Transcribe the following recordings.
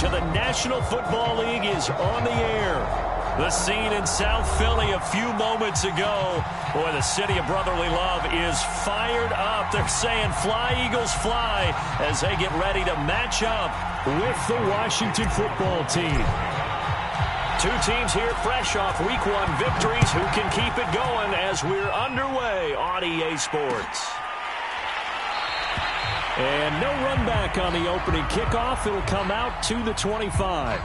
coverage of the National Football League is on the air. The scene in South Philly a few moments ago. Boy, the city of brotherly love is fired up. They're saying fly, Eagles, fly, as they get ready to match up with the Washington football team. Two teams here fresh off Week 1 victories. Who can keep it going as we're underway on EA Sports? And no run back on the opening kickoff. It'll come out to the 25.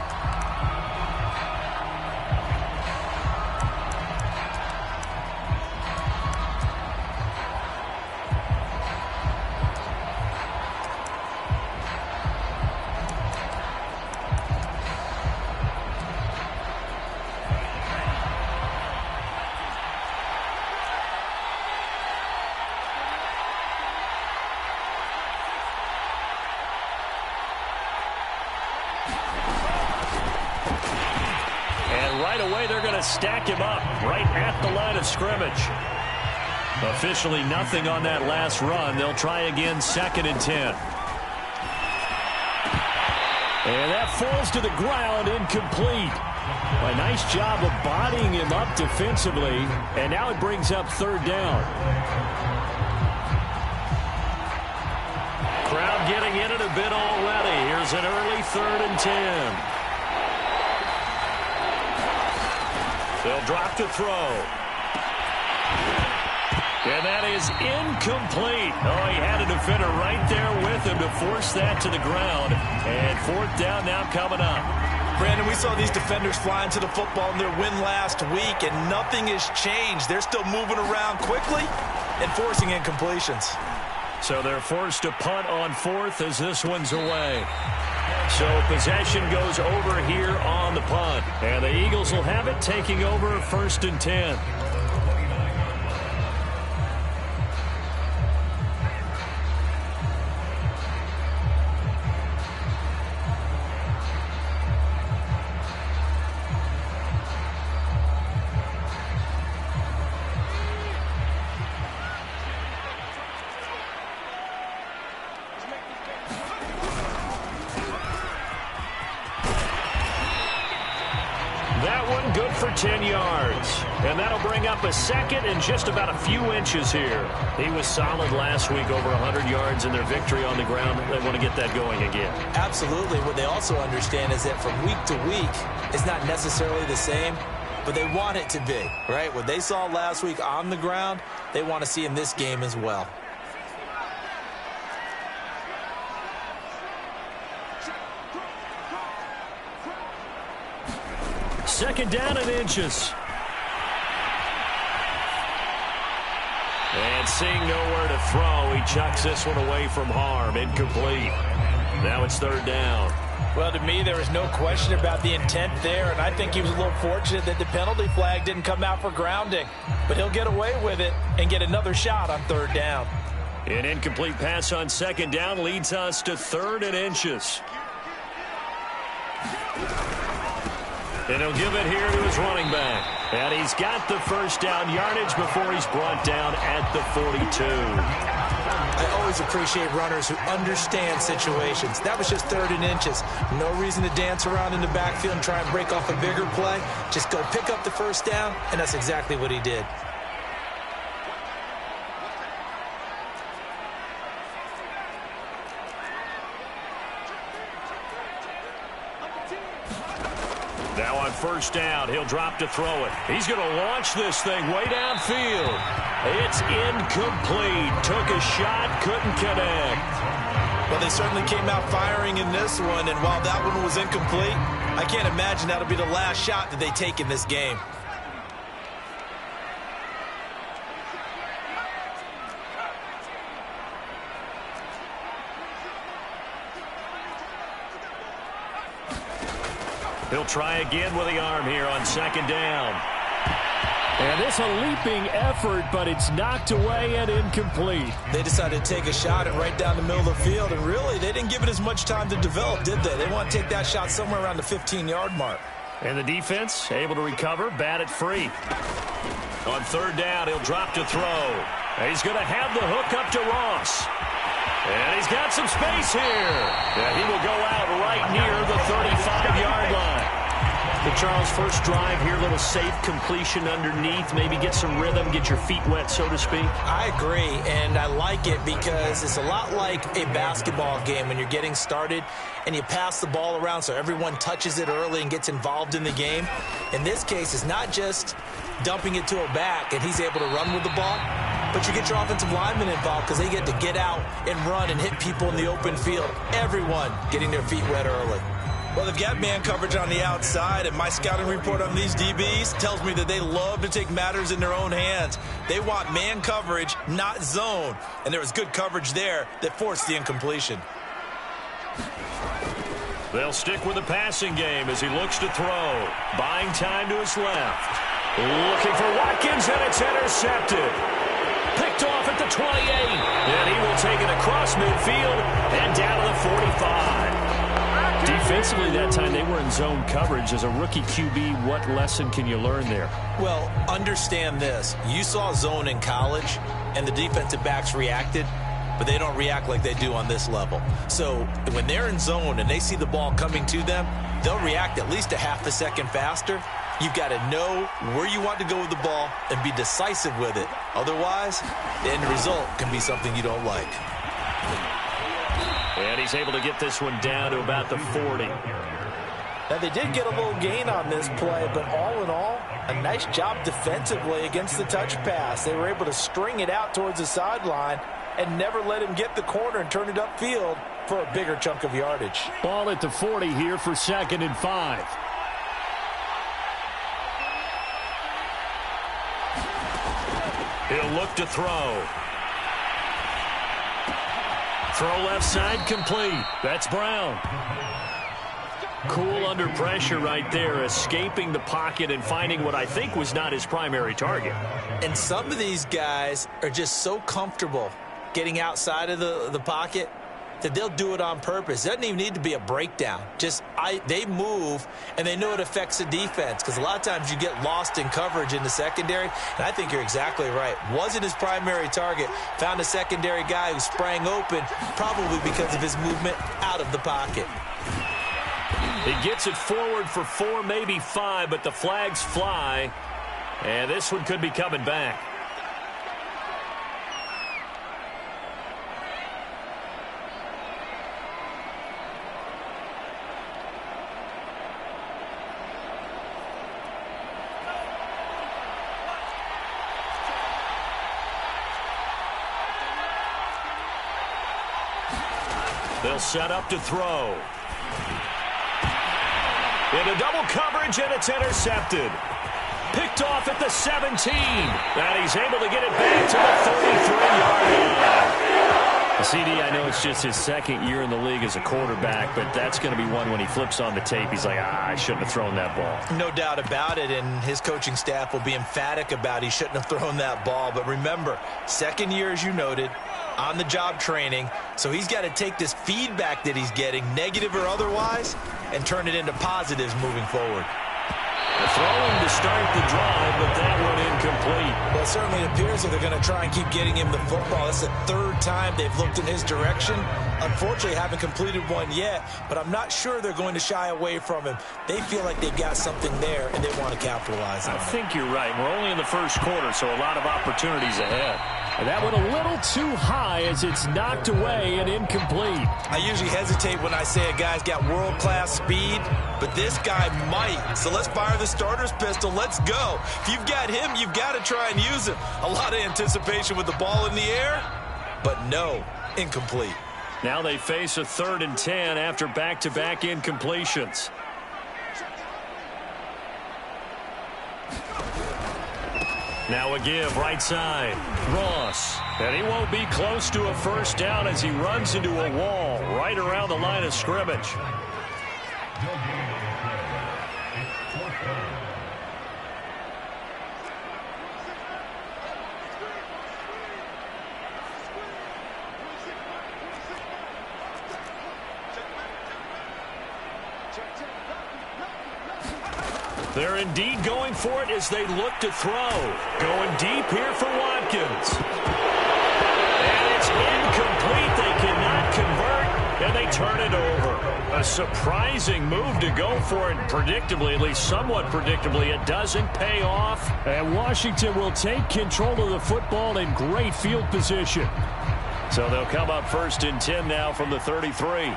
Stack him up right at the line of scrimmage. Officially nothing on that last run. They'll try again, 2nd and 10. And that falls to the ground, incomplete. A nice job of bodying him up defensively, and now it brings up 3rd down. Crowd getting in it a bit already. Here's an early 3rd and 10. They'll drop to throw. And that is incomplete. Oh, he had a defender right there with him to force that to the ground. And 4th down now coming up. Brandon, we saw these defenders flying to the football in their win last week, and nothing has changed. They're still moving around quickly and forcing incompletions. So they're forced to punt on 4th as this one's away. So possession goes over here on the punt. And the Eagles will have it, taking over 1st and 10. Good for 10 yards. And that'll bring up a 2nd and just about a few inches here. He was solid last week, over 100 yards in their victory on the ground. They want to get that going again. Absolutely. What they also understand is that from week to week, it's not necessarily the same, but they want it to be, right? What they saw last week on the ground, they want to see in this game as well. Second down and inches. And seeing nowhere to throw, he chucks this one away from harm. Incomplete. Now it's 3rd down. Well, to me, there is no question about the intent there, and I think he was a little fortunate that the penalty flag didn't come out for grounding. But he'll get away with it and get another shot on 3rd down. An incomplete pass on 2nd down leads us to 3rd and inches. And he'll give it here to his running back. And he's got the 1st down yardage before he's brought down at the 42. I always appreciate runners who understand situations. That was just 3rd and inches. No reason to dance around in the backfield and try and break off a bigger play. Just go pick up the 1st down, and that's exactly what he did. Now on 1st down, he'll drop to throw it. He's going to launch this thing way downfield. It's incomplete. Took a shot, couldn't connect. Well, they certainly came out firing in this one, and while that one was incomplete, I can't imagine that'll be the last shot that they take in this game. He'll try again with the arm here on 2nd down. And this a leaping effort, but it's knocked away and incomplete. They decided to take a shot and right down the middle of the field, and really, they didn't give it as much time to develop, did they? They want to take that shot somewhere around the 15-yard mark. And the defense able to recover, bat it free. On 3rd down, he'll drop to throw. He's going to have the hook up to Ross. And he's got some space here. Yeah, he will go out right near the Charles, first drive here, little safe completion underneath, maybe get some rhythm, get your feet wet, so to speak. I agree, and I like it because it's a lot like a basketball game when you're getting started and you pass the ball around so everyone touches it early and gets involved in the game. In this case, it's not just dumping it to a back and he's able to run with the ball, but you get your offensive linemen involved because they get to get out and run and hit people in the open field. Everyone getting their feet wet early. Well, they've got man coverage on the outside, and my scouting report on these DBs tells me that they love to take matters in their own hands. They want man coverage, not zone. And there was good coverage there that forced the incompletion. They'll stick with the passing game as he looks to throw. Buying time to his left. Looking for Watkins, and it's intercepted. Picked off at the 28. And he will take it across midfield and down to the 45. Defensively that time, they were in zone coverage. As a rookie QB, what lesson can you learn there? Well, understand this. You saw zone in college, and the defensive backs reacted, but they don't react like they do on this level. So when they're in zone and they see the ball coming to them, they'll react at least a half a second faster. You've got to know where you want to go with the ball and be decisive with it. Otherwise, the end result can be something you don't like. And he's able to get this one down to about the 40. Now, they did get a little gain on this play, but all in all, a nice job defensively against the touch pass. They were able to string it out towards the sideline and never let him get the corner and turn it upfield for a bigger chunk of yardage. Ball at the 40 here for 2nd and 5. He'll look to throw. Throw left side complete. That's Brown. Cool under pressure right there, escaping the pocket and finding what I think was not his primary target. And some of these guys are just so comfortable getting outside of the pocket that they'll do it on purpose. It doesn't even need to be a breakdown. They move, and they know it affects the defense because a lot of times you get lost in coverage in the secondary, and I think you're exactly right. Wasn't his primary target. Found a secondary guy who sprang open, probably because of his movement out of the pocket. He gets it forward for 4, maybe 5, but the flags fly, and this one could be coming back. They'll set up to throw. Into double coverage, and it's intercepted. Picked off at the 17. And he's able to get it back to the 33-yard line. CD, I know it's just his 2nd year in the league as a quarterback, but that's going to be one when he flips on the tape. He's like, I shouldn't have thrown that ball. No doubt about it, and his coaching staff will be emphatic about he shouldn't have thrown that ball. But remember, 2nd year, as you noted, on-the-job training, so he's got to take this feedback that he's getting, negative or otherwise, and turn it into positives moving forward. Throwing to start the drive, but that one incomplete. Well, it certainly appears that they're going to try and keep getting him the football. It's the 3rd time they've looked in his direction. Unfortunately, haven't completed one yet, but I'm not sure they're going to shy away from him. They feel like they've got something there, and they want to capitalize on it. I think you're right. We're only in the 1st quarter, so a lot of opportunities ahead. And that one a little too high as it's knocked away and incomplete. I usually hesitate when I say a guy's got world-class speed, but this guy might. So let's fire the starter's pistol. Let's go. If you've got him, you've got to try and use him. A lot of anticipation with the ball in the air, but no, incomplete. Now they face a 3rd and 10 after back-to-back incompletions. Now a give right side. Ross. And he won't be close to a first down as he runs into a wall right around the line of scrimmage. They're indeed going for it as they look to throw. Going deep here for Watkins. And it's incomplete. They cannot convert, and they turn it over. A surprising move to go for it, predictably, at least somewhat predictably. It doesn't pay off. And Washington will take control of the football in great field position. So they'll come up 1st and 10 now from the 33.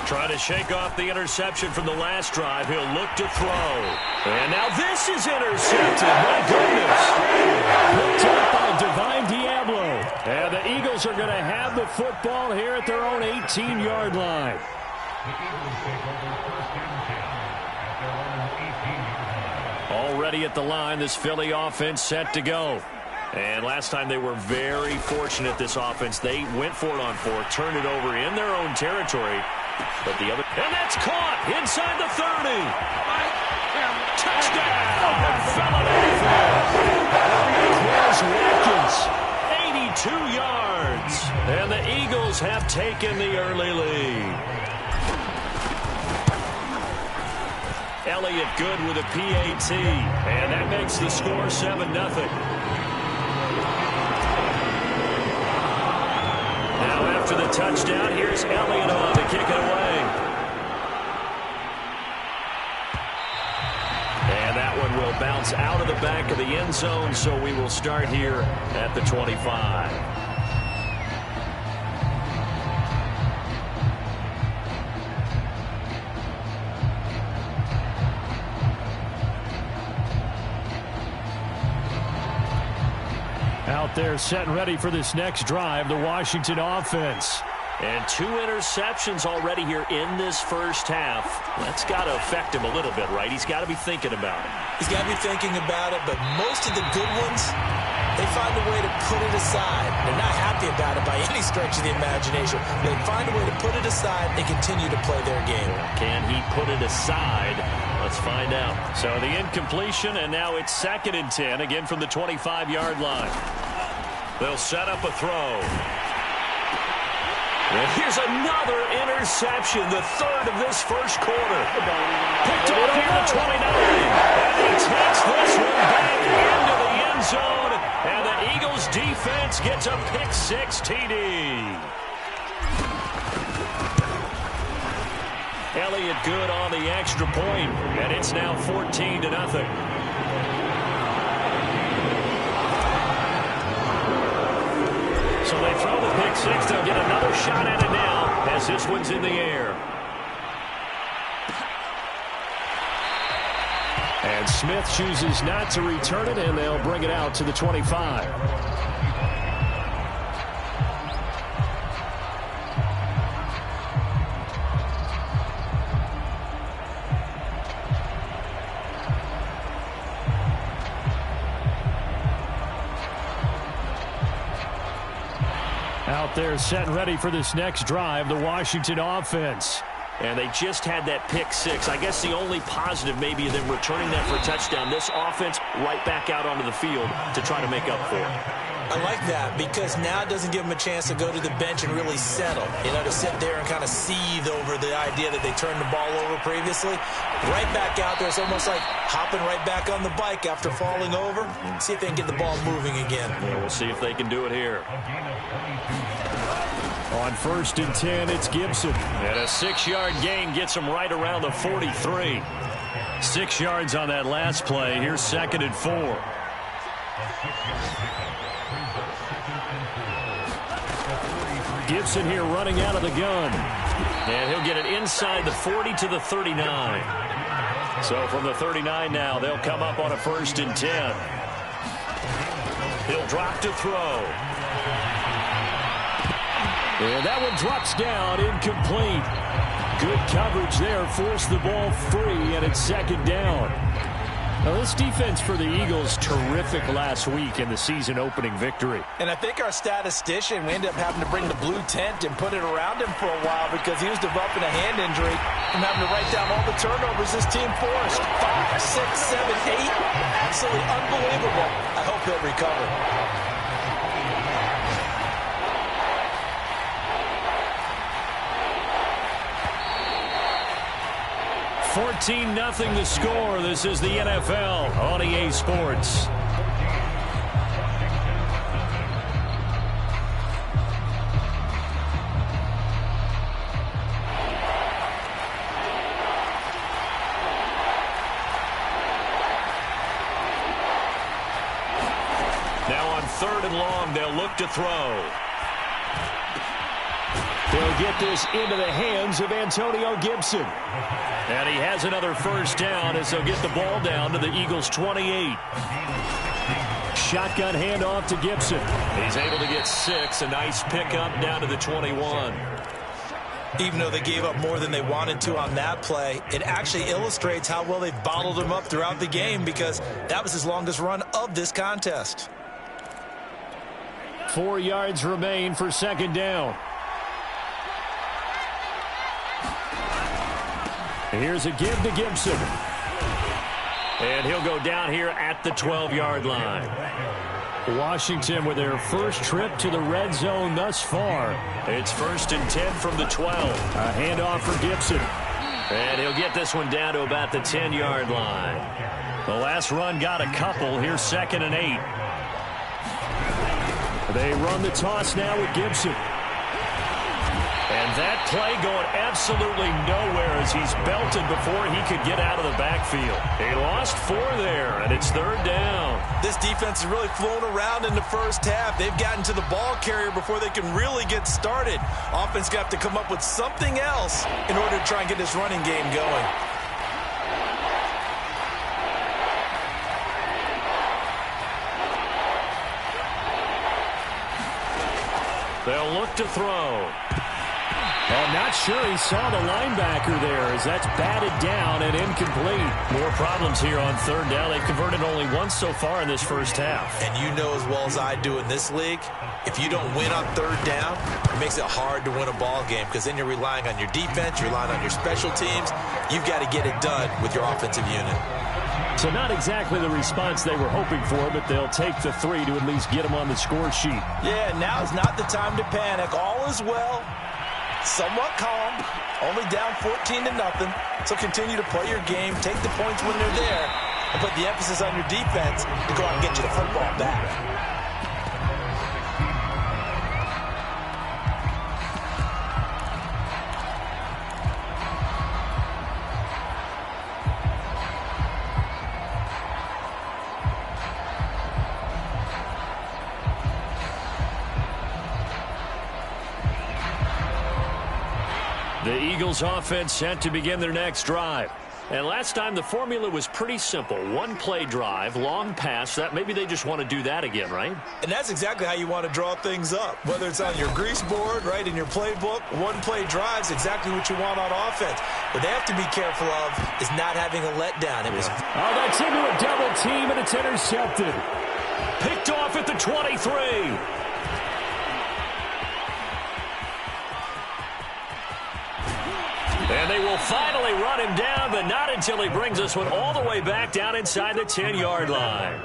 Trying to shake off the interception from the last drive. He'll look to throw. And now this is intercepted. My goodness. Picked up by Divine Diablo. And the Eagles are going to have the football here at their own 18-yard line. Already at the line, this Philly offense set to go. And last time they were very fortunate, this offense. They went for it on 4, turned it over in their own territory. But the other, and that's caught inside the 30. Touchdown! Philadelphia. 82 yards. And the Eagles have taken the early lead. Elliott Good with a PAT. And that makes the score 7-0. Now after the touchdown, here's Elliott on to kick it away. And that one will bounce out of the back of the end zone, so we will start here at the 25. Out there set and ready for this next drive, the Washington offense. And 2 interceptions already here in this first half. That's got to affect him a little bit, right? He's got to be thinking about it. He's got to be thinking about it, but most of the good ones, they find a way to put it aside. They're not happy about it by any stretch of the imagination. They find a way to put it aside and continue to play their game. Can he put it aside? Let's find out. So the incompletion, and now it's 2nd and 10, again from the 25-yard line. They'll set up a throw. And here's another interception, the 3rd of this first quarter. Picked off here at 29. And he takes this one back into the end zone. And the Eagles defense gets a pick-6 TD. Elliott Good on the extra point, and it's now 14-0. So they throw the pick-6. They'll get another shot at it now as this one's in the air. And Smith chooses not to return it, and they'll bring it out to the 25. Out there set and ready for this next drive, the Washington offense. And they just had that pick-6. I guess the only positive maybe of them returning that for a touchdown. This offense right back out onto the field to try to make up for it. I like that because now it doesn't give them a chance to go to the bench and really settle. You know, to sit there and kind of seethe over the idea that they turned the ball over previously. Right back out there. It's almost like hopping right back on the bike after falling over. See if they can get the ball moving again. Yeah, we'll see if they can do it here. On 1st and 10, it's Gibson. And a 6-yard gain gets him right around the 43. 6 yards on that last play. Here's 2nd and 4. Gibson here running out of the gun. And he'll get it inside the 40 to the 39. So from the 39 now, they'll come up on a 1st and 10. He'll drop to throw. And that one drops down, incomplete. Good coverage there, forced the ball free, and it's 2nd down. Now, this defense for the Eagles, terrific last week in the season-opening victory. And I think our statistician, we ended up having to bring the blue tent and put it around him for a while because he was developing a hand injury from having to write down all the turnovers this team forced. 5, 6, 7, 8. Absolutely unbelievable. I hope he'll recover. 14-0 the score. This is the NFL on EA Sports. and long. They'll look to throw. They'll get this into the hands of Antonio Gibson. And he has another first down as they'll get the ball down to the Eagles' 28. Shotgun handoff to Gibson. He's able to get 6. A nice pickup down to the 21. Even though they gave up more than they wanted to on that play, it actually illustrates how well they've bottled him up throughout the game, because that was his longest run of this contest. 4 yards remain for second down. Here's a give to Gibson. And he'll go down here at the 12-yard line. Washington with their first trip to the red zone thus far. It's 1st and 10 from the 12. A handoff for Gibson. And he'll get this one down to about the 10-yard line. The last run got a couple. Here's 2nd and 8. They run the toss now with Gibson. And that play going absolutely nowhere as he's belted before he could get out of the backfield. He lost 4 there, and it's 3rd down. This defense has really flown around in the first half. They've gotten to the ball carrier before they can really get started. Offense got to come up with something else in order to try and get this running game going. They'll look to throw. I'm not sure he saw the linebacker there as that's batted down and incomplete. More problems here on 3rd down. They've converted only once so far in this first half. And you know as well as I do in this league, if you don't win on 3rd down, it makes it hard to win a ball game, because then you're relying on your defense, you're relying on your special teams. You've got to get it done with your offensive unit. So not exactly the response they were hoping for, but they'll take the 3 to at least get them on the score sheet. Yeah, now's not the time to panic. All is well. Somewhat calm, only down 14-0. So continue to play your game, take the points when they're there, and put the emphasis on your defense to go out and get you the football back. The Eagles offense set to begin their next drive. And last time the formula was pretty simple. 1-play drive, long pass. That maybe they just want to do that again, right? And that's exactly how you want to draw things up. Whether it's on your grease board, right, in your playbook, 1-play drives exactly what you want on offense. What they have to be careful of is not having a letdown. It was that's into a double team, and it's intercepted. Picked off at the 23. And they will finally run him down, but not until he brings this one all the way back down inside the 10-yard line.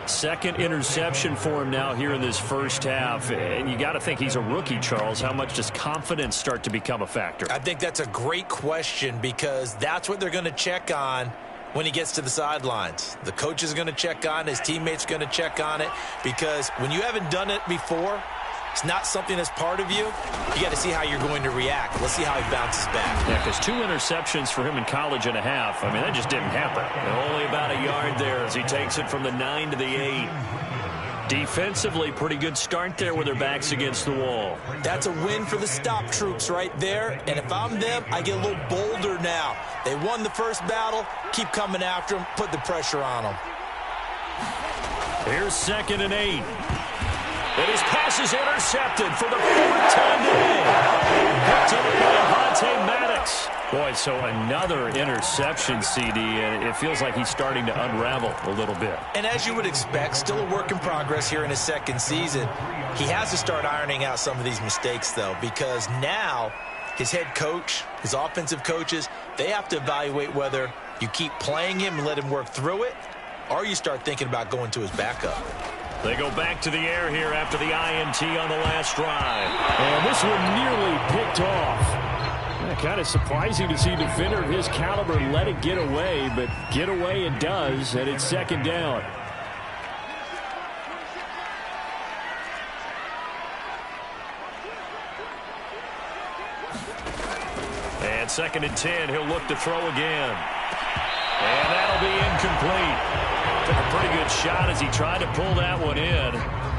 Second interception for him now here in this first half. And you got to think he's a rookie, Charles. How much does confidence start to become a factor? I think that's a great question, because that's what theyey're going to check on when he gets to the sidelines. The coach is going to check on it. His teammates are going to check on it, because when you haven't done it before, it's not something that's part of you. You got to see how you're going to react. Let's see how he bounces back. Yeah, because 2 interceptions for him in college and a half. I mean, that just didn't happen. And only about a yard there as he takes it from the 9 to the 8. Defensively, pretty good start there with their backs against the wall. That's a win for the stop troops right there. And if I'm them, I get a little bolder now. They won the first battle. Keep coming after them. Put the pressure on them. Here's 2nd and 8. And his pass is intercepted for the 4th time today. Picked up by Avonte Maddox. Boy, so another interception, CD, and it feels like he's starting to unravel a little bit. And as you would expect, still a work in progress here in his second season. He has to start ironing out some of these mistakes, though, because now his head coach, his offensive coaches, they have to evaluate whether you keep playing him and let him work through it, or you start thinking about going to his backup. They go back to the air here after the INT on the last drive. And this one nearly picked off. Kind of surprising to see a defender of his caliber let it get away, but get away it does, and it's 2nd down. And 2nd and 10, he'll look to throw again. And that'll be incomplete. Took a pretty good shot as he tried to pull that one in.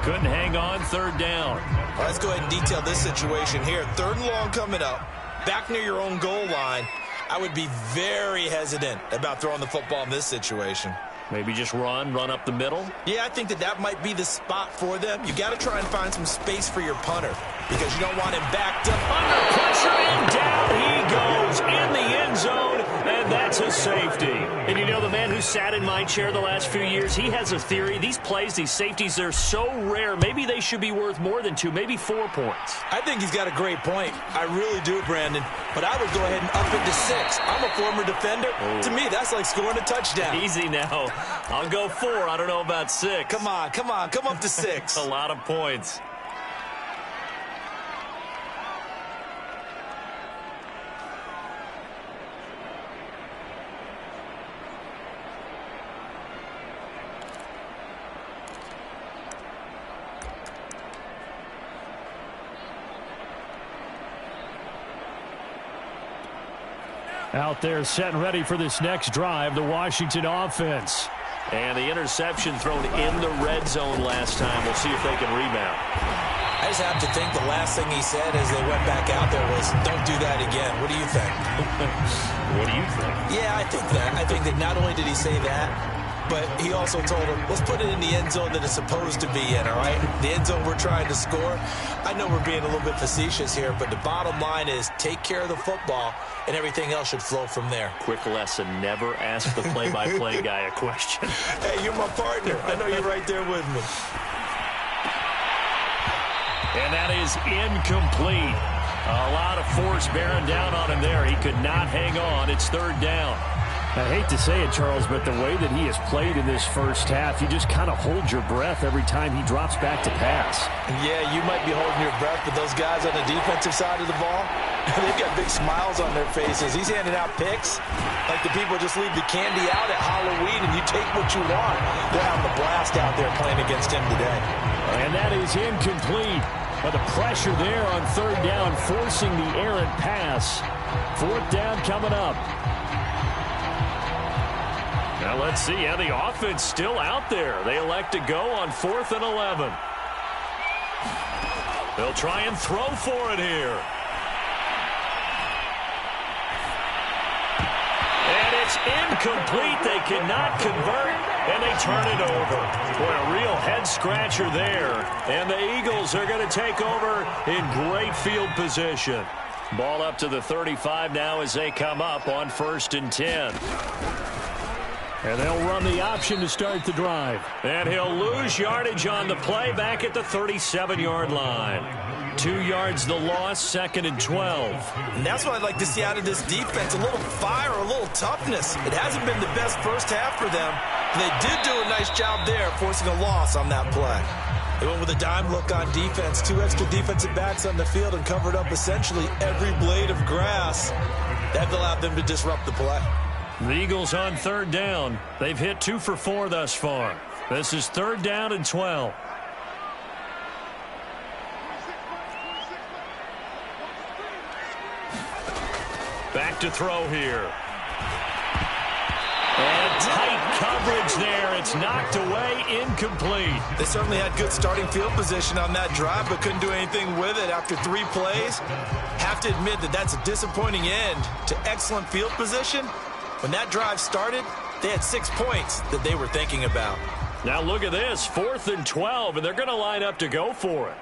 Couldn't hang on, third down. Well, let's go ahead and detail this situation here. Third and long coming up, back near your own goal line. I would be very hesitant about throwing the football in this situation. Maybe just run up the middle? Yeah, I think that might be the spot for them. You got to try and find some space for your punter because you don't want him backed up. Under pressure, and down he goes in the end zone, and that's a safety. And you know, the man who sat in my chair the last few years, he has a theory. These plays, these safeties, they're so rare. Maybe they should be worth more than 2, maybe 4 points. I think he's got a great point. I really do, Brandon. But I would go ahead and up it to 6. I'm a former defender. Oh. To me, that's like scoring a touchdown. Easy now. I'll go 4. I don't know about 6. Come on. Come up to 6. A lot of points. Out there set and ready for this next drive, the Washington offense. And the interception thrown in the red zone last time. We'll see if they can rebound. I just have to think the last thing he said as they went back out there was, don't do that again. What do you think? What do you think? Yeah, I think that. I think that not only did he say that, but he also told him, let's put it in the end zone that it's supposed to be in, all right? The end zone we're trying to score. I know we're being a little bit facetious here, but the bottom line is take care of the football, and everything else should flow from there. Quick lesson, never ask the play-by-play guy a question. Hey, you're my partner. I know you're right there with me. And that is incomplete. A lot of force bearing down on him there. He could not hang on. It's third down. I hate to say it, Charles, but the way that he has played in this first half, you just kind of hold your breath every time he drops back to pass. Yeah, you might be holding your breath, but those guys on the defensive side of the ball, they've got big smiles on their faces. He's handing out picks like the people just leave the candy out at Halloween and you take what you want. They're having a blast out there playing against him today. And that is incomplete. But the pressure there on third down, forcing the errant pass. Fourth down coming up. Now let's see how the offense still out there. They elect to go on 4th and 11. They'll try and throw for it here. And it's incomplete. They cannot convert, and they turn it over. Boy, a real head-scratcher there. And the Eagles are going to take over in great field position. Ball up to the 35 now as they come up on 1st and 10. And they'll run the option to start the drive. And he'll lose yardage on the play back at the 37-yard line. 2 yards the loss, 2nd and 12. And that's what I'd like to see out of this defense, a little fire, a little toughness. It hasn't been the best first half for them. They did do a nice job there, forcing a loss on that play. They went with a dime look on defense, 2 extra defensive backs on the field and covered up essentially every blade of grass. That allowed them to disrupt the play. The Eagles on 3rd down. They've hit 2 for 4 thus far. This is 3rd down and 12. Back to throw here. And tight coverage there. It's knocked away, incomplete. They certainly had good starting field position on that drive, but couldn't do anything with it after 3 plays. Have to admit that that's a disappointing end to excellent field position. When that drive started, they had 6 points that they were thinking about. Now look at this, 4th and 12, and they're going to line up to go for it.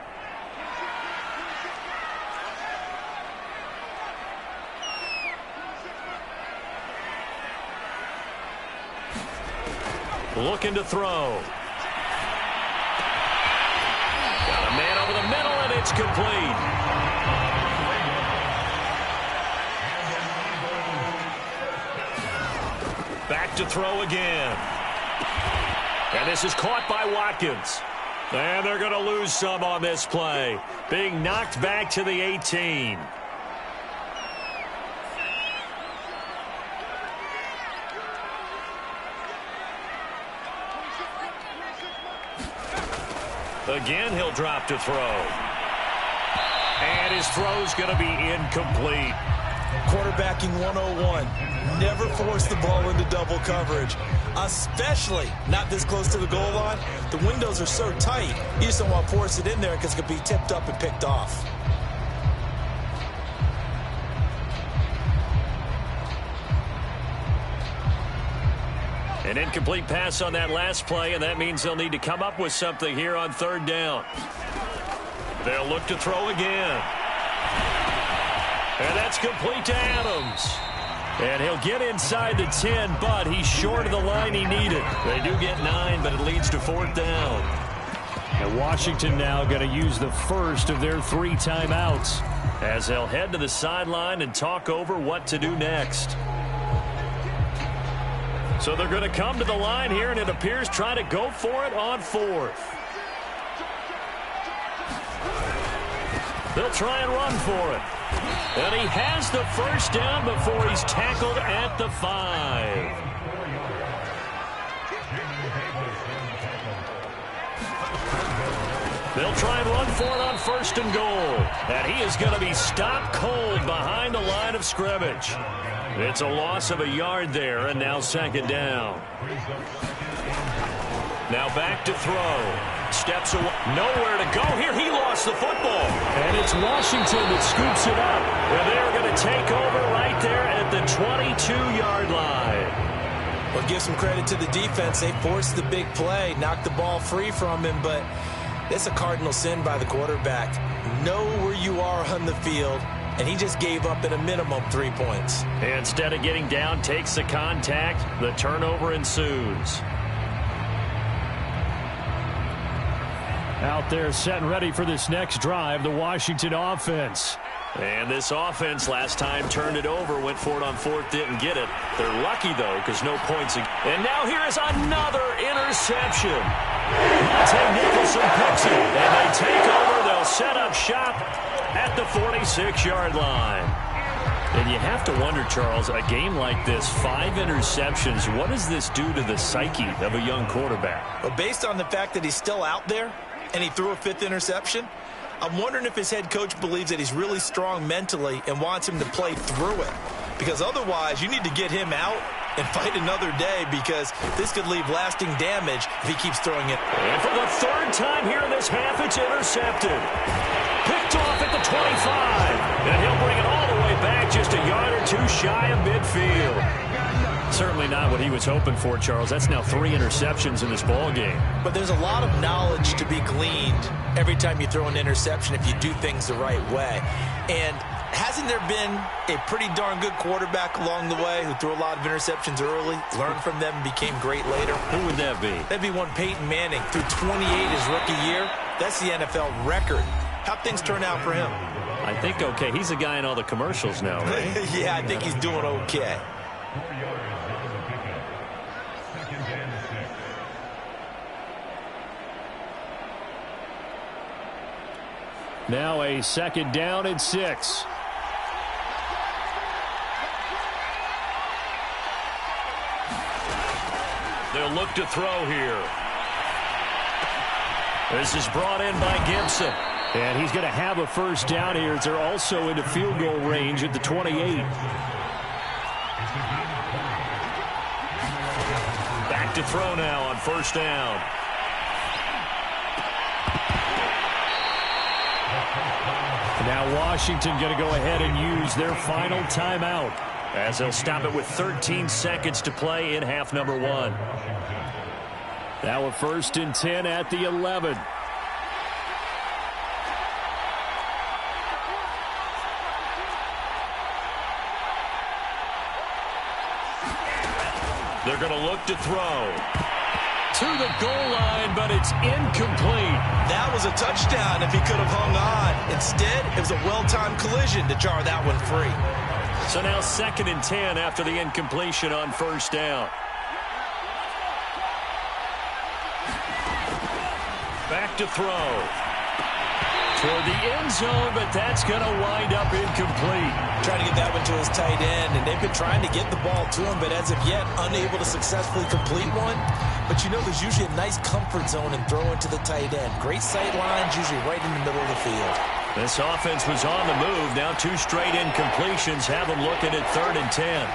Looking to throw. Got a man over the middle, and it's complete. Back to throw again. And this is caught by Watkins. And they're going to lose some on this play. Being knocked back to the 18. Again, he'll drop to throw. And his throw's going to be incomplete. Quarterbacking 101. Never force the ball into double coverage, especially not this close to the goal line. The windows are so tight, you just don't want to force it in there because it could be tipped up and picked off. An incomplete pass on that last play, and that means they'll need to come up with something here on third down. They'll look to throw again. And that's complete to Adams. And he'll get inside the 10, but he's short of the line he needed. They do get 9, but it leads to fourth down. And Washington now going to use the first of their 3 timeouts, as they'll head to the sideline and talk over what to do next. So they're going to come to the line here, and it appears try to go for it on fourth. They'll try and run for it. And he has the first down before he's tackled at the 5. They'll try and run for it on first and goal. And he is going to be stopped cold behind the line of scrimmage. It's a loss of a yard there, and now second down. Now back to throw. Steps away. Nowhere to go here. He lost the football. And it's Washington that scoops it up. And they're going to take over right there at the 22-yard line. Well, give some credit to the defense. They forced the big play, knocked the ball free from him, but it's a cardinal sin by the quarterback. Know where you are on the field, and he just gave up at a minimum 3 points. Instead of getting down, takes the contact. The turnover ensues. Out there set and ready for this next drive, the Washington offense. And this offense last time turned it over, went for it on fourth, didn't get it. They're lucky, though, because no points. And now here is another interception. Monte Nicholson picks it, and they take over. They'll set up shop at the 46-yard line. And you have to wonder, Charles, a game like this, 5 interceptions, what does this do to the psyche of a young quarterback? Well, based on the fact that he's still out there and he threw a 5th interception, I'm wondering if his head coach believes that he's really strong mentally and wants him to play through it. Because otherwise, you need to get him out and fight another day, because this could leave lasting damage if he keeps throwing it. And for the 3rd time here in this half, it's intercepted. Picked off at the 25. And he'll bring it all the way back, just a yard or 2 shy of midfield. Certainly not what he was hoping for, Charles. That's now 3 interceptions in this ball game. But there's a lot of knowledge to be gleaned every time you throw an interception if you do things the right way. And hasn't there been a pretty darn good quarterback along the way who threw a lot of interceptions early, learned from them, and became great later? Who would that be? That'd be one Peyton Manning. Threw 28 his rookie year. That's the NFL record. How'd things turn out for him? I think okay. He's a guy in all the commercials now, right? Yeah, I think he's doing okay. Now a 2nd down and 6. They'll look to throw here. This is brought in by Gibson. And he's going to have a first down here. They're also into field goal range at the 28. Back to throw now on first down. Now Washington going to go ahead and use their final timeout, as they'll stop it with 13 seconds to play in half number 1. Now a 1st and 10 at the 11. They're going to look to throw. To the goal line, but it's incomplete. That was a touchdown if he could have hung on. Instead, it was a well-timed collision to jar that one free. So now 2nd and 10 after the incompletion on first down. Back to throw. Toward the end zone, but that's going to wind up incomplete. Trying to get that one to his tight end, and they've been trying to get the ball to him, but as of yet, unable to successfully complete one. But you know, there's usually a nice comfort zone in throwing to the tight end. Great sight lines, usually right in the middle of the field. This offense was on the move. Now 2 straight incompletions have them looking at 3rd and 10.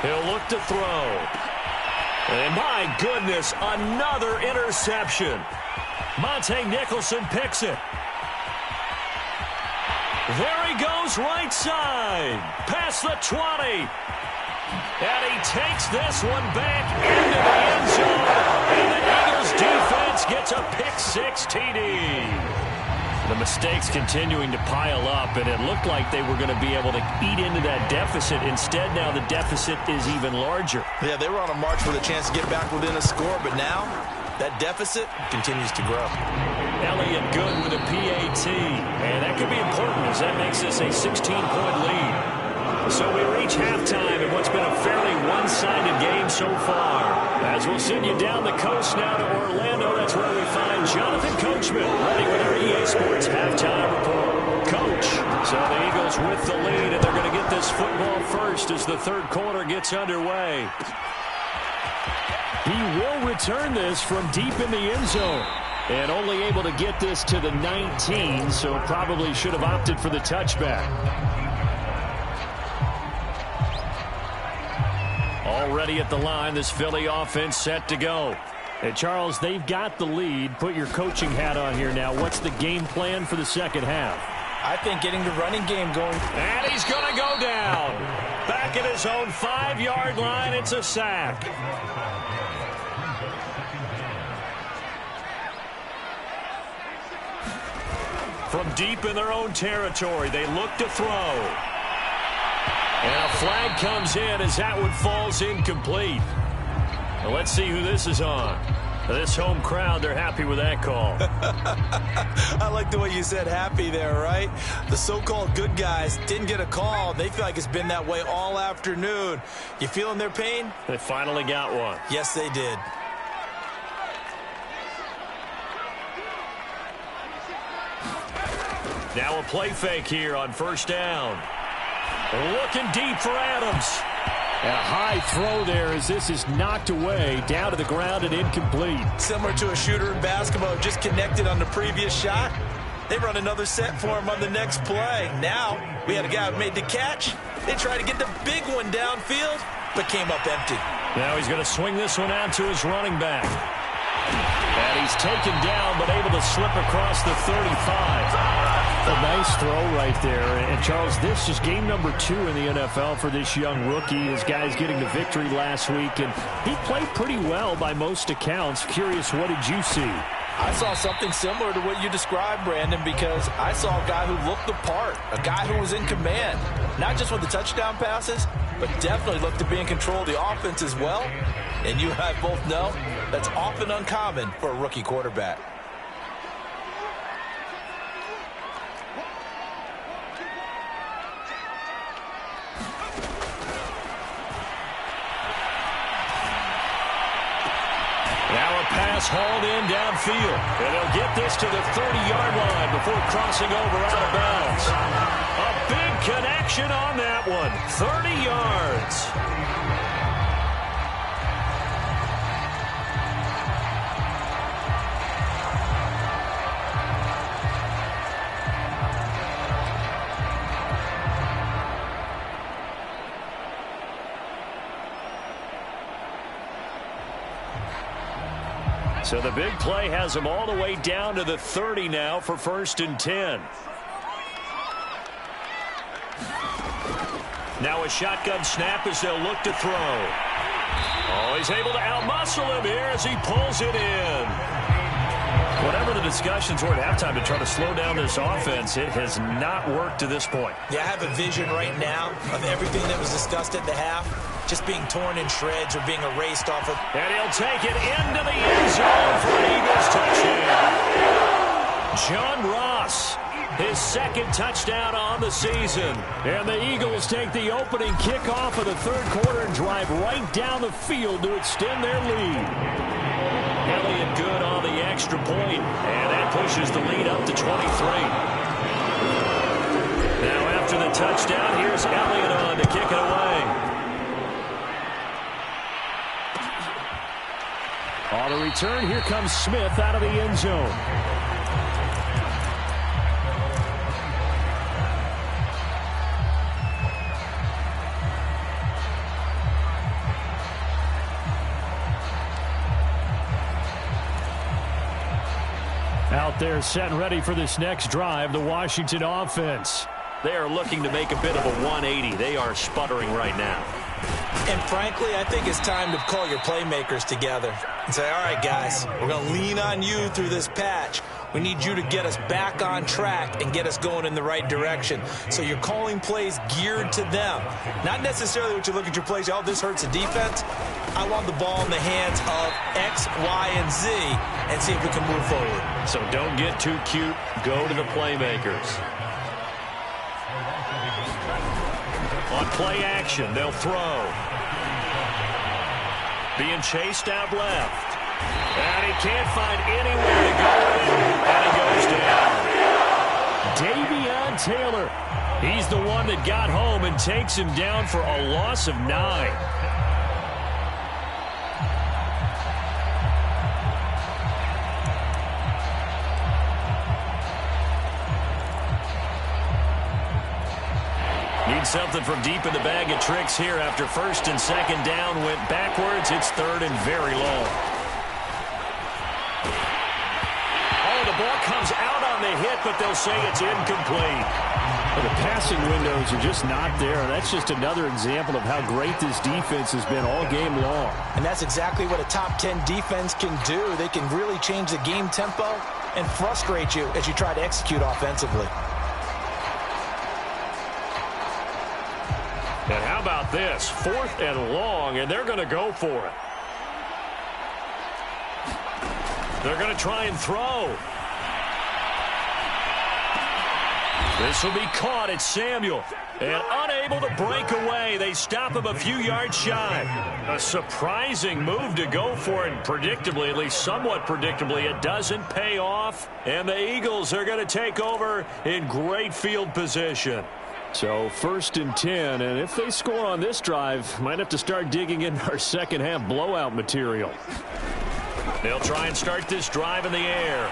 He'll look to throw. And my goodness, another interception. Monte Nicholson picks it. There he goes right side. Past the 20. And he takes this one back into the end zone. And the Eagles defense gets a pick-6 TD. The mistakes continuing to pile up, and it looked like they were going to be able to eat into that deficit. Instead, now the deficit is even larger. Yeah, they were on a march for the chance to get back within a score, but now that deficit continues to grow. Elliott Good with a PAT, and that could be important as that makes this a 16-point lead. So we reach halftime in what's been a fairly one-sided game so far. As we'll send you down the coast now to Orlando, that's where we find Jonathan Coachman ready with our EA Sports halftime report. Coach, so the Eagles with the lead, and they're going to get this football first as the 3rd quarter gets underway. He will return this from deep in the end zone. And only able to get this to the 19, so probably should have opted for the touchback. Already at the line, this Philly offense set to go. Hey, Charles, they've got the lead. Put your coaching hat on here now. What's the game plan for the second half? I think getting the running game going. And he's going to go down. Back at his own 5-yard line, it's a sack. From deep in their own territory, they look to throw. And a flag comes in as that one falls incomplete. Well, let's see who this is on. This home crowd, they're happy with that call. I like the way you said happy there, right? The so-called good guys didn't get a call. They feel like it's been that way all afternoon. You feeling their pain? They finally got one. Yes, they did. Now a play fake here on 1st down. Looking deep for Adams. A high throw there as this is knocked away, down to the ground and incomplete. Similar to a shooter in basketball, just connected on the previous shot. They run another set for him on the next play. Now, we had a guy who made the catch. They tried to get the big one downfield, but came up empty. Now he's going to swing this one out to his running back. And he's taken down, but able to slip across the 35. A nice throw right there. And, Charles, this is game number 2 in the NFL for this young rookie. His guys getting the victory last week, and he played pretty well by most accounts. Curious, what did you see? I saw something similar to what you described, Brandon, because I saw a guy who looked the part, a guy who was in command, not just with the touchdown passes, but definitely looked to be in control of the offense as well. And you and I both know that's often uncommon for a rookie quarterback. Pass hauled in downfield. And they'll get this to the 30-yard line before crossing over out of bounds. A big connection on that one. 30 yards. So the big play has them all the way down to the 30 now for 1st and 10. Now a shotgun snap as they'll look to throw. Oh, he's able to outmuscle him here as he pulls it in. Whatever the discussions were at halftime to try to slow down this offense, it has not worked to this point. Yeah, I have a vision right now of everything that was discussed at the half just being torn in shreds or being erased off of. And he'll take it into the end zone for an Eagles touchdown. John Ross, his 2nd touchdown on the season. And the Eagles take the opening kickoff of the 3rd quarter and drive right down the field to extend their lead. Elliott Good on the extra point, and that pushes the lead up to 23. Now after the touchdown, here's Elliott on to kick it away. On the return, here comes Smith out of the end zone. Out there set and ready for this next drive, the Washington offense. They are looking to make a bit of a 180. They are sputtering right now. And frankly, I think it's time to call your playmakers together and say, all right, guys, we're going to lean on you through this patch. We need you to get us back on track and get us going in the right direction. So you're calling plays geared to them. Not necessarily what you look at your plays, oh, this hurts the defense. I want the ball in the hands of X, Y, and Z and see if we can move forward. So don't get too cute. Go to the playmakers. On play action, they'll throw. Being chased out left. And he can't find anywhere to go in, and he goes down. Davion Taylor. He's the one that got home and takes him down for a loss of 9. Need something from deep in the bag of tricks here after first and second down went backwards. It's third and very long. Oh, the ball comes out on the hit, but they'll say it's incomplete. Well, the passing windows are just not there. That's just another example of how great this defense has been all game long. And that's exactly what a top 10 defense can do. They can really change the game tempo and frustrate you as you try to execute offensively. And how about this? 4th and long, and they're going to go for it. They're going to try and throw. This will be caught. It's Samuel. And unable to break away. They stop him a few yards shy. A surprising move to go for it. And predictably, at least somewhat predictably, it doesn't pay off. And the Eagles are going to take over in great field position. So 1st and 10, and if they score on this drive, might have to start digging in our second half blowout material. They'll try and start this drive in the air.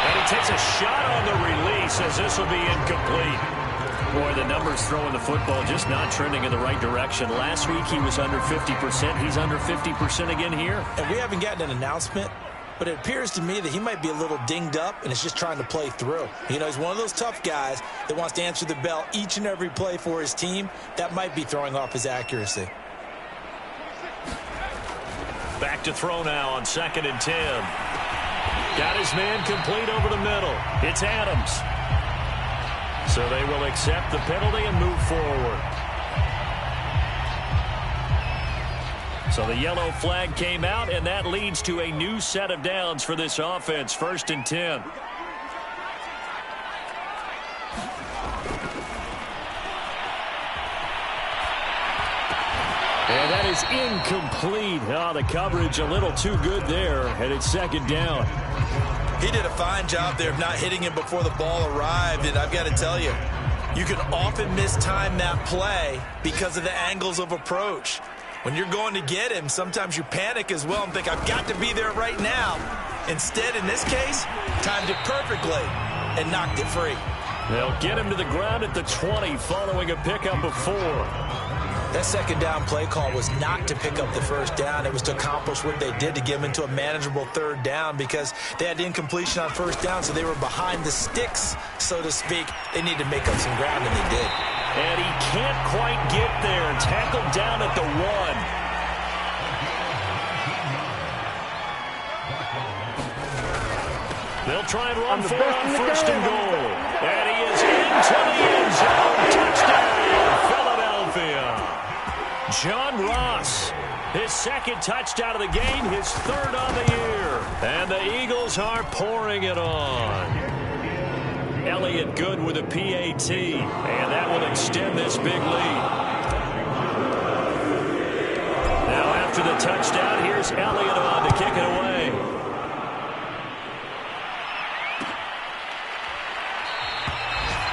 And he takes a shot on the release as this will be incomplete. Boy, the numbers throwing the football just not trending in the right direction. Last week he was under 50%. He's under 50% again here. And we haven't gotten an announcement, but it appears to me that he might be a little dinged up and is just trying to play through. You know, he's one of those tough guys that wants to answer the bell each and every play for his team. That might be throwing off his accuracy. Back to throw now on 2nd and 10. Got his man complete over the middle. It's Adams. So they will accept the penalty and move forward. So the yellow flag came out, and that leads to a new set of downs for this offense. 1st and 10. And that is incomplete. Oh, the coverage a little too good there, and it's 2nd down. He did a fine job there of not hitting him before the ball arrived, and I've got to tell you, you can often mistime that play because of the angles of approach. When you're going to get him, sometimes you panic as well and think, I've got to be there right now. Instead, in this case, timed it perfectly and knocked it free. They'll get him to the ground at the 20 following a pickup of 4. That 2nd down play call was not to pick up the 1st down. It was to accomplish what they did to get them into a manageable 3rd down because they had incompletion on 1st down, so they were behind the sticks, so to speak. They needed to make up some ground, and they did. And he can't quite get there. Tackled down at the 1. They'll try and run for it on 1st and goal. And he is into the end zone. Touchdown, Philadelphia. John Ross, his 2nd touchdown of the game, his 3rd on the year. And the Eagles are pouring it on. Elliott Good with a PAT, and that will extend this big lead. Now after the touchdown, here's Elliott on to kick it away.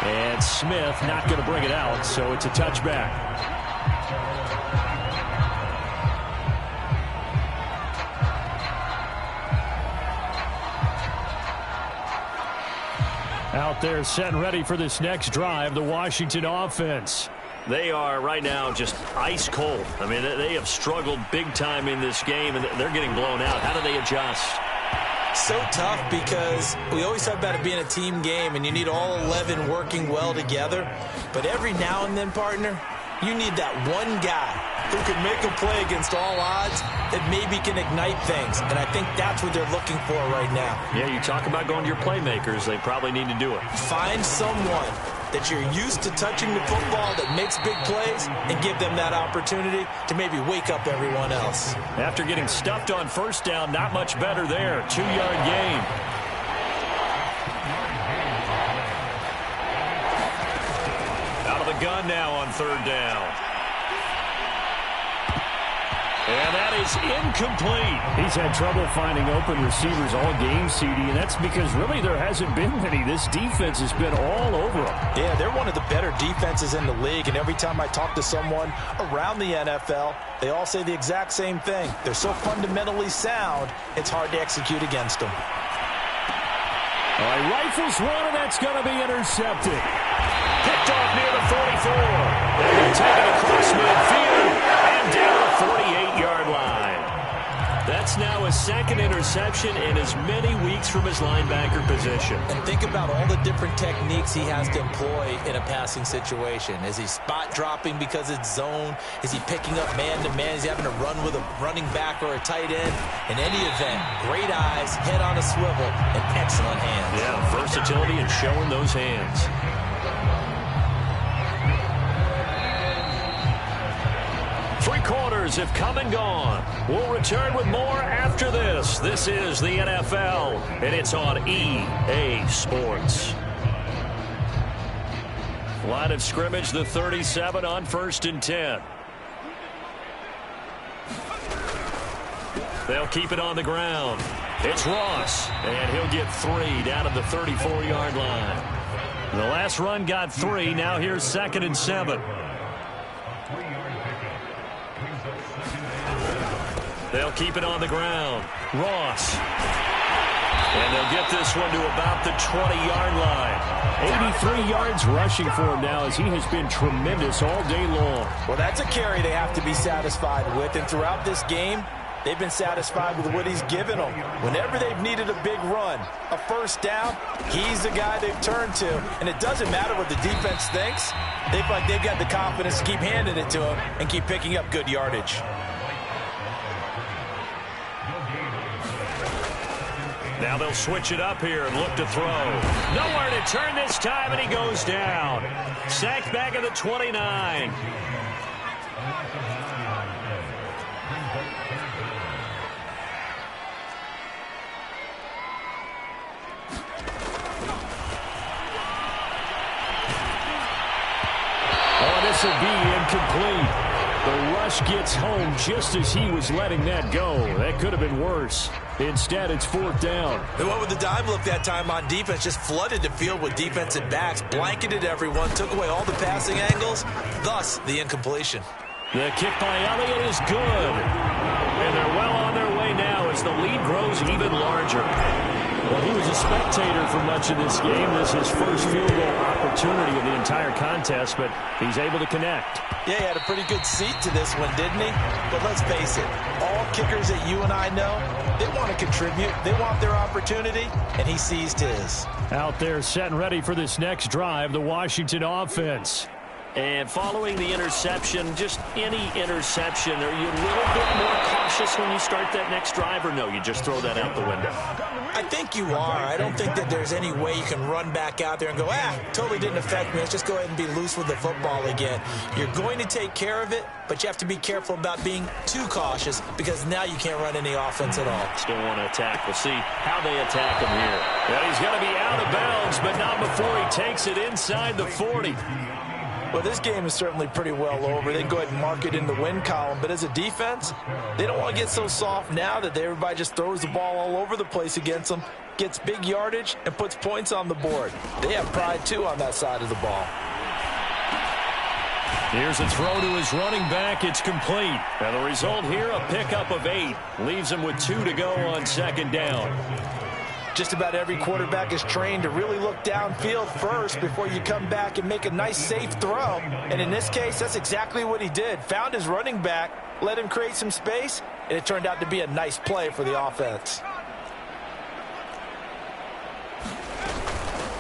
And Smith not going to bring it out, so it's a touchback. Out there set and ready for this next drive, the Washington offense. They are right now just ice cold. I mean, they have struggled big time in this game, and they're getting blown out. How do they adjust? So tough because we always talk about it being a team game and you need all 11 working well together. But every now and then, partner, you need that one guy who can make a play against all odds that maybe can ignite things. And I think that's what they're looking for right now. Yeah, you talk about going to your playmakers. They probably need to do it. Find someone that you're used to touching the football that makes big plays and give them that opportunity to maybe wake up everyone else. After getting stuffed on first down, not much better there. 2-yard gain. Out of the gun now on third down. And that is incomplete. He's had trouble finding open receivers all game, CD, and that's because really there hasn't been many. This defense has been all over them. Yeah, they're one of the better defenses in the league, and every time I talk to someone around the NFL, they all say the exact same thing. They're so fundamentally sound, it's hard to execute against them. All right, rifles one, and that's going to be intercepted. Picked off near the 44. And they'll take it across midfield and down the 48-yard line. That's now his second interception in as many weeks from his linebacker position. And think about all the different techniques he has to employ in a passing situation. Is he spot dropping because it's zone? Is he picking up man-to-man? Is he having to run with a running back or a tight end? In any event, great eyes, head on a swivel, and excellent hands. Yeah, versatility and showing those hands. Three quarters have come and gone. We'll return with more after this. This is the NFL, and it's on EA Sports. Line of scrimmage, the 37 on 1st and 10. They'll keep it on the ground. It's Ross, and he'll get 3 down at the 34-yard line. The last run got 3. Now here's 2nd and 7. They'll keep it on the ground. Ross. And they'll get this one to about the 20-yard line. 83 yards rushing for him now as he has been tremendous all day long. Well, that's a carry they have to be satisfied with, and throughout this game, they've been satisfied with what he's given them. Whenever they've needed a big run, a first down, he's the guy they've turned to. And it doesn't matter what the defense thinks. They feel like they've got the confidence to keep handing it to him and keep picking up good yardage. Now they'll switch it up here and look to throw. Nowhere to turn this time, and he goes down. Sacked back at the 29. Oh, this will be incomplete. The rush gets home just as he was letting that go. That could have been worse. Instead, it's 4th down. They went with the dime look that time on defense, just flooded the field with defensive backs, blanketed everyone, took away all the passing angles, thus the incompletion. The kick by Elliott is good. And they're well on their way now as the lead grows even larger. Well, he was a spectator for much of this game. This is his first field goal opportunity of the entire contest, but he's able to connect. Yeah, he had a pretty good seat to this one, didn't he? But let's face it, all kickers that you and I know, they want to contribute. They want their opportunity, and he seized his. Out there set and ready for this next drive, the Washington offense. And following the interception, just any interception, are you a little bit more cautious when you start that next drive, or no, you just throw that out the window? I think you are. I don't think that there's any way you can run back out there and go, totally didn't affect me. Let's just go ahead and be loose with the football again. You're going to take care of it, but you have to be careful about being too cautious because now you can't run any offense at all. Still want to attack. We'll see how they attack him here. Well, he's going to be out of bounds, but not before he takes it inside the 40. Well, this game is certainly pretty well over. They can go ahead and mark it in the win column. But as a defense, they don't want to get so soft now that everybody just throws the ball all over the place against them, gets big yardage, and puts points on the board. They have pride, too, on that side of the ball. Here's a throw to his running back. It's complete. And the result here, a pickup of 8. Leaves him with 2 to go on 2nd down. Just about every quarterback is trained to really look downfield first before you come back and make a nice, safe throw. And in this case, that's exactly what he did. Found his running back, let him create some space, and it turned out to be a nice play for the offense.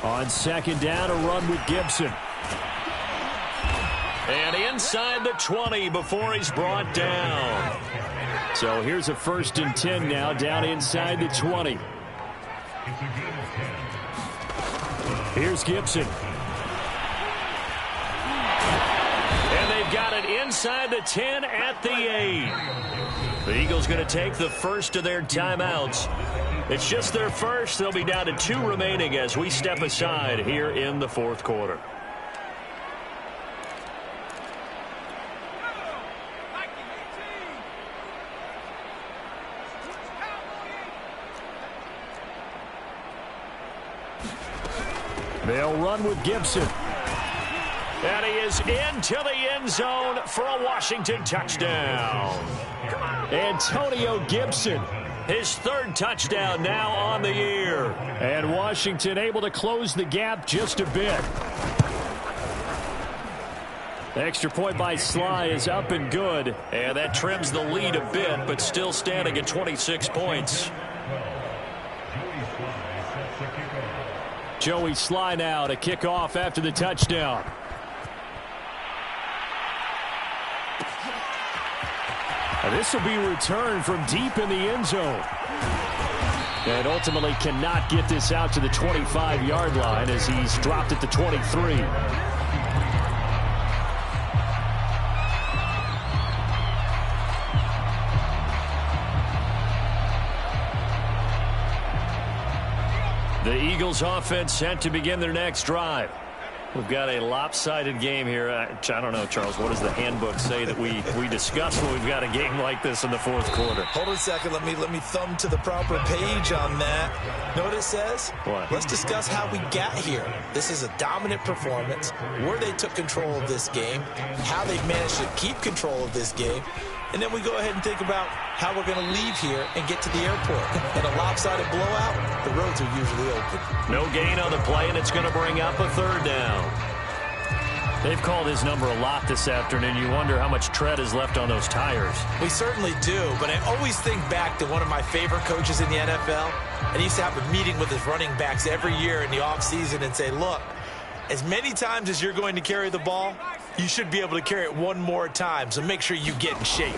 On second down, a run with Gibson. And inside the 20 before he's brought down. So here's a 1st and 10 now, down inside the 20. Here's Gibson. And they've got it inside the 10 at the 8. The Eagles going to take the first of their timeouts. It's just their first. They'll be down to 2 remaining as we step aside here in the 4th quarter. They'll run with Gibson. And he is into the end zone for a Washington touchdown. Antonio Gibson. His 3rd touchdown now on the year. And Washington able to close the gap just a bit. The extra point by Sly is up and good. And that trims the lead a bit, but still standing at 26 points. Joey Sly now to kick off after the touchdown. This will be returned from deep in the end zone. And ultimately cannot get this out to the 25-yard line as he's dropped at the 23. The Eagles offense set to begin their next drive. We've got a lopsided game here. I don't know, Charles, what does the handbook say that we discuss when we've got a game like this in the 4th quarter? Hold on a second. Let me thumb to the proper page on that. Know what it says? What? Let's discuss how we got here. This is a dominant performance, where they took control of this game, how they've managed to keep control of this game, and then we go ahead and think about how we're going to leave here and get to the airport. In a lopsided blowout, the roads are usually open. No gain on the play, and it's going to bring up a 3rd down. They've called his number a lot this afternoon. You wonder how much tread is left on those tires. We certainly do, but I always think back to one of my favorite coaches in the NFL. And he used to have a meeting with his running backs every year in the offseason and say, look, as many times as you're going to carry the ball, you should be able to carry it one more time, so make sure you get in shape.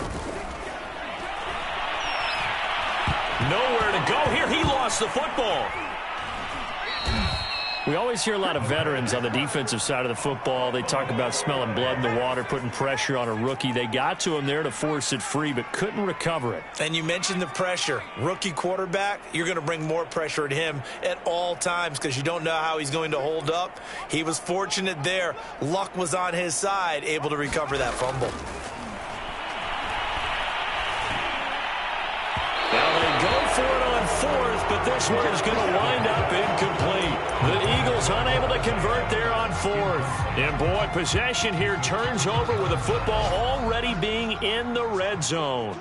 Nowhere to go here. He lost the football. We always hear a lot of veterans on the defensive side of the football. They talk about smelling blood in the water, putting pressure on a rookie. They got to him there to force it free, but couldn't recover it. And you mentioned the pressure. Rookie quarterback, you're going to bring more pressure at him at all times because you don't know how he's going to hold up. He was fortunate there. Luck was on his side, able to recover that fumble. Now they go for it on 4th, but this one is going to wind up incomplete. The Eagles unable to convert there on 4th. And boy, possession here turns over with the football already being in the red zone.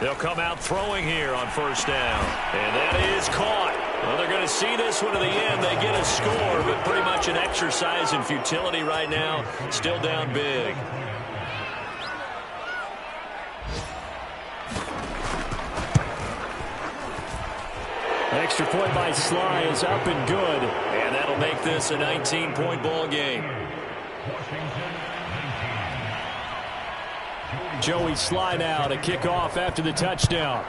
They'll come out throwing here on 1st down. And that is caught. Well, they're going to see this one to the end. They get a score, but pretty much an exercise in futility right now. Still down big. Extra point by Sly is up and good. And that'll make this a 19-point ball game. Joey Sly now to kick off after the touchdown.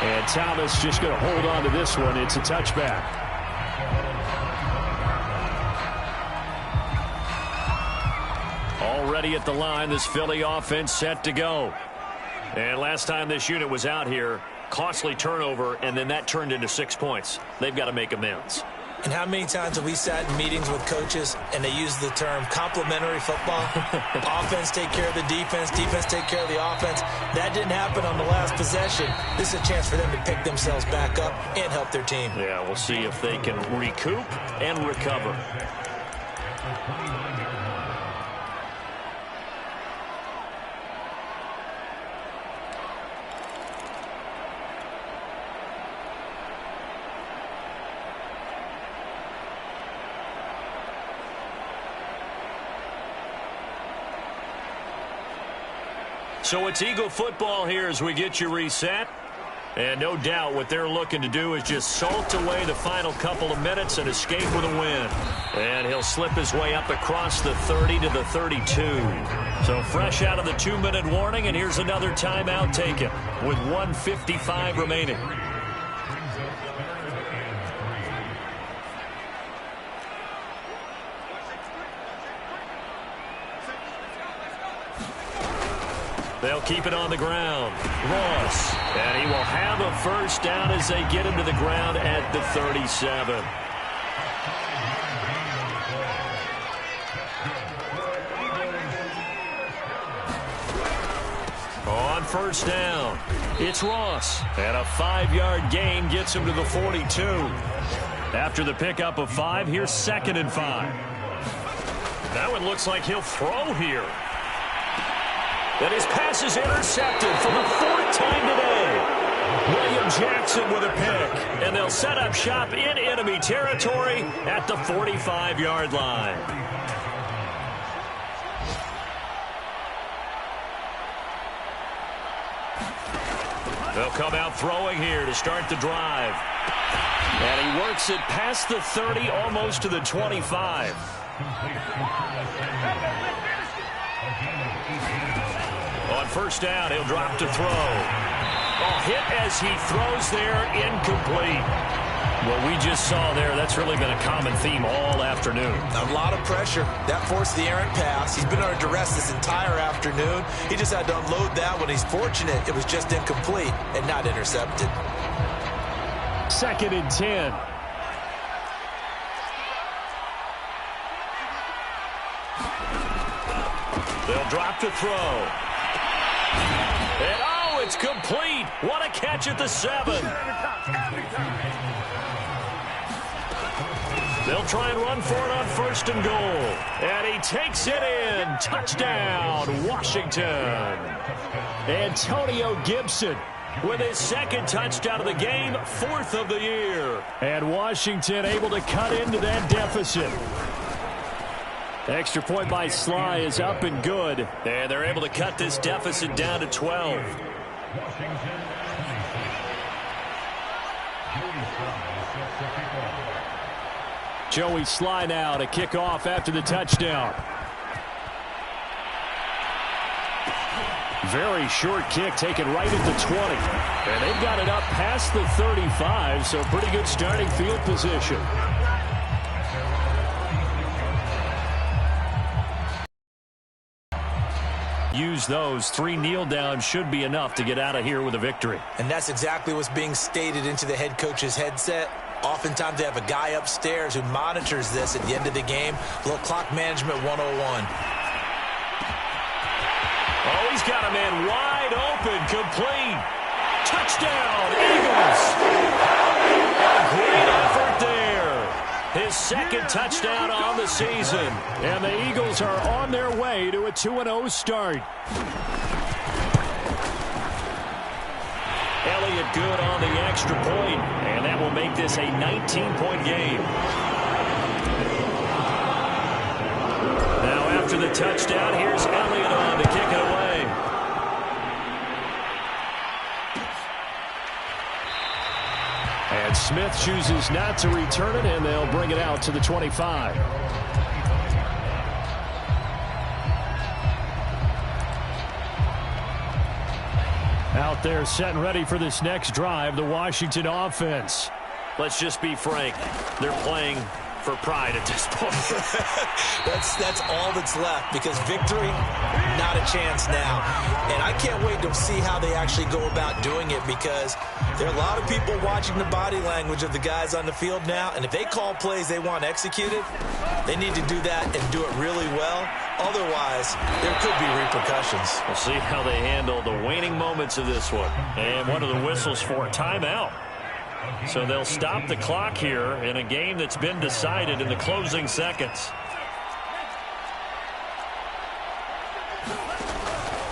And Thomas just going to hold on to this one. It's a touchback. Already at the line, this Philly offense set to go. And last time this unit was out here, costly turnover, and then that turned into 6 points. They've got to make amends. And how many times have we sat in meetings with coaches and they use the term complementary football? Offense take care of the defense, defense take care of the offense. That didn't happen on the last possession. This is a chance for them to pick themselves back up and help their team. Yeah, we'll see if they can recoup and recover. So it's Eagle football here as we get you reset. And no doubt what they're looking to do is just salt away the final couple of minutes and escape with a win. And he'll slip his way up across the 30 to the 32. So fresh out of the 2-minute warning, and here's another timeout taken with 1:55 remaining. They'll keep it on the ground. Ross. And he will have a first down as they get him to the ground at the 37. On first down, it's Ross. And a 5-yard gain gets him to the 42. After the pickup of 5, here's 2nd and 5. That one looks like he'll throw here. And his pass is intercepted for the 4th time today. William Jackson with a pick. And they'll set up shop in enemy territory at the 45-yard line. They'll come out throwing here to start the drive. And he works it past the 30, almost to the 25. On first down, he'll drop to throw. Oh, hit as he throws there, incomplete. What we just saw there, that's really been a common theme all afternoon. A lot of pressure. That forced the errant pass. He's been under duress this entire afternoon. He just had to unload that one. He's fortunate it was just incomplete and not intercepted. 2nd and 10. They'll drop to throw. And oh, it's complete. What a catch at the 7. They'll try and run for it on 1st and goal. And he takes it in. Touchdown, Washington. Antonio Gibson with his 2nd touchdown of the game, 4th of the year. And Washington able to cut into that deficit. Extra point by Sly is up and good. And they're able to cut this deficit down to 12. Joey Sly now to kick off after the touchdown. Very short kick taken right at the 20. And they've got it up past the 35, so pretty good starting field position. Use those. 3 kneel downs should be enough to get out of here with a victory. And that's exactly what's being stated into the head coach's headset. Oftentimes they have a guy upstairs who monitors this at the end of the game. A little clock management 101. Oh, he's got a man wide open, complete. Touchdown, Eagles. A great effort there. His 2nd touchdown on the season. And the Eagles are on their way to a 2-0 start. Elliott good on the extra point, and that will make this a 19-point game. Now after the touchdown, here's Elliott on to kick it away. And Smith chooses not to return it, and they'll bring it out to the 25. Out there set and ready for this next drive, the Washington offense. Let's just be frank. They're playing for pride at this point. That's all that's left, because victory, not a chance now. And I can't wait to see how they actually go about doing it, because there are a lot of people watching the body language of the guys on the field now, and if they call plays they want executed, they need to do that and do it really well. Otherwise, there could be repercussions. We'll see how they handle the waning moments of this one. And one of the whistles for a timeout. So they'll stop the clock here in a game that's been decided in the closing seconds.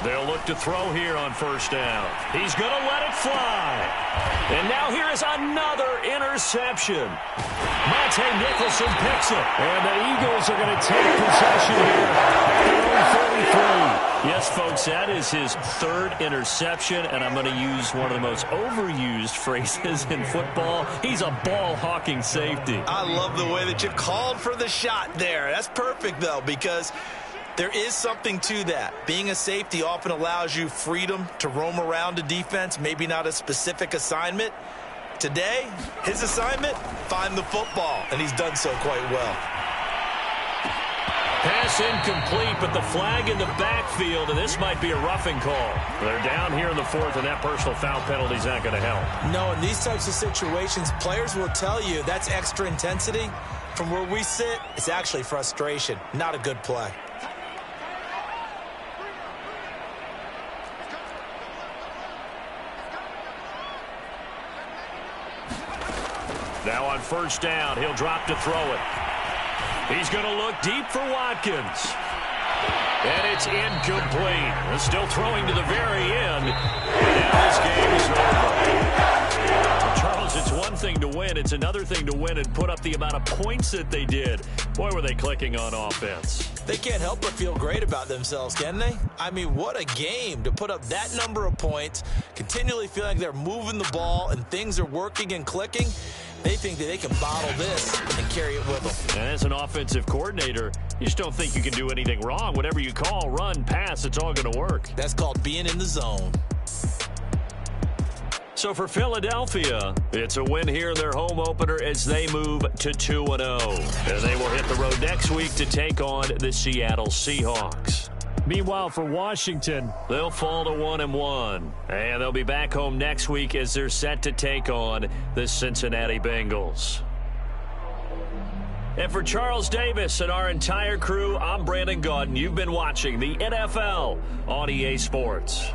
They'll look to throw here on first down. He's going to let it fly. And now here is another interception. Monte Nicholson picks it. And the Eagles are going to take possession here at their own 33. Yes, folks, that is his third interception, and I'm going to use one of the most overused phrases in football. He's a ball-hawking safety. I love the way that you called for the shot there. That's perfect, though, because there is something to that. Being a safety often allows you freedom to roam around a defense, maybe not a specific assignment. Today, his assignment, find the football, and he's done so quite well. Pass incomplete, but the flag in the backfield, and this might be a roughing call. They're down here in the fourth, and that personal foul penalty is not going to help. No, in these types of situations, players will tell you that's extra intensity. From where we sit, it's actually frustration, not a good play. Now on first down, he'll drop to throw it. He's going to look deep for Watkins. And it's incomplete. They're still throwing to the very end. And now this game is over. Charles, it's one thing to win. It's another thing to win and put up the amount of points that they did. Boy, were they clicking on offense. They can't help but feel great about themselves, can they? I mean, what a game to put up that number of points, continually feeling like they're moving the ball and things are working and clicking. They think that they can bottle this and carry it with them. And as an offensive coordinator, you just don't think you can do anything wrong. Whatever you call, run, pass, it's all going to work. That's called being in the zone. So for Philadelphia, it's a win here in their home opener as they move to 2-0. And they will hit the road next week to take on the Seattle Seahawks. Meanwhile, for Washington, they'll fall to 1-1. And they'll be back home next week as they're set to take on the Cincinnati Bengals. And for Charles Davis and our entire crew, I'm Brandon Gaudin. You've been watching the NFL on EA Sports.